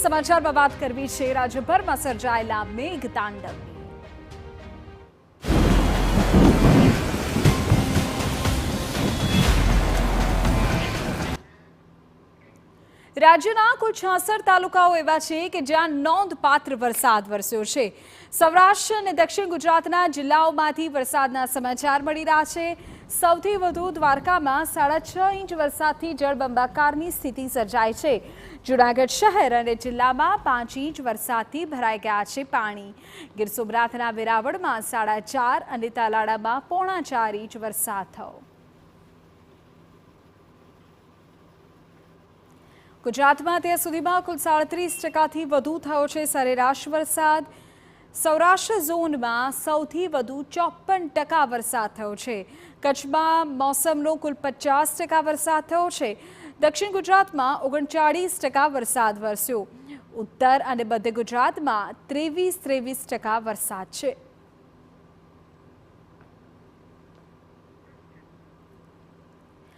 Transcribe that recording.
સમાચારમાં વાત કરવી છે રાજ્યભરમાં સર્જાયેલા મેઘતાંડવની। રાજ્યના કુલ 66 તાલુકાઓ એવા છે કે જ્યાં નોંધપાત્ર વરસાદ વરસ્યો છે। સૌરાષ્ટ્ર અને દક્ષિણ ગુજરાતના જિલ્લાઓમાંથી વરસાદના સમાચાર મળી રહ્યા છે। સૌથી વધુ દ્વારકામાં 6.5 ઇંચ વરસાદથી જળબંબાકારની સ્થિતિ સર્જાઈ છે। જૂનાગઢ શહેર અને જિલ્લામાં 5 ઇંચ વરસાદથી ભરાઈ ગયા છે પાણી। ગીર સોમનાથના વેરાવળમાં 4.5 અને તાલાળામાં 4.5 ઇંચ વરસાદ થયો। ગુજરાતમાં અત્યાર સુધીમાં કુલ 37% વધુ થયો છે સરેરાશ વરસાદ। સૌરાષ્ટ્ર ઝોનમાં સૌથી વધુ 54% વરસાદ થયો છે। કચ્છમાં મોસમનો કુલ 50% વરસાદ થયો છે। દક્ષિણ ગુજરાતમાં 39% વરસાદ વરસ્યો। ઉત્તર અને મધ્ય ગુજરાતમાં 23% વરસાદ છે।